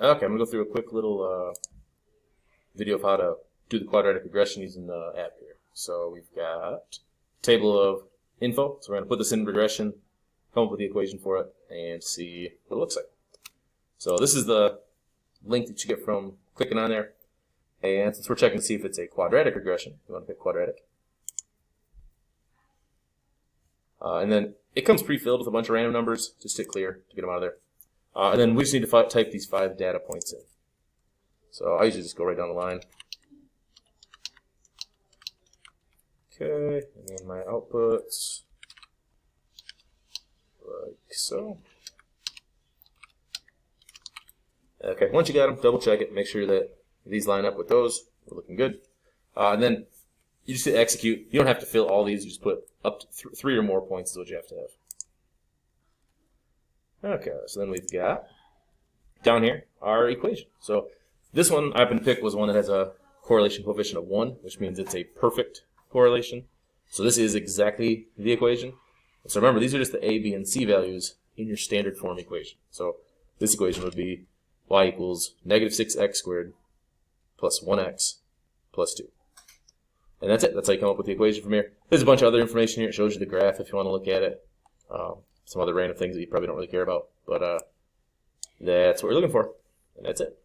Okay, I'm going to go through a quick little video of how to do the quadratic regression using the app here. So we've got a table of info. So we're going to put this in regression, come up with the equation for it, and see what it looks like. So this is the link that you get from clicking on there. And since we're checking to see if it's a quadratic regression, we want to pick quadratic. And then it comes pre-filled with a bunch of random numbers. Just hit clear to get them out of there. And then we just need to type these 5 data points in. So I usually just go right down the line. Okay, and then my outputs, like so. Okay, once you got them, double check it, make sure that these line up with those. We're looking good. And then you just hit execute. You don't have to fill all these, you just put up to 3 or more points is what you have to have. Okay, so then we've got down here our equation. So this one I happened to pick was one that has a correlation coefficient of 1, which means it's a perfect correlation. So this is exactly the equation. So remember, these are just the a, b, and c values in your standard form equation. So this equation would be y equals negative 6x squared plus 1x plus 2. And that's it. That's how you come up with the equation from here. There's a bunch of other information here. It shows you the graph if you want to look at it. Some other random things that you probably don't really care about. But that's what we're looking for. And that's it.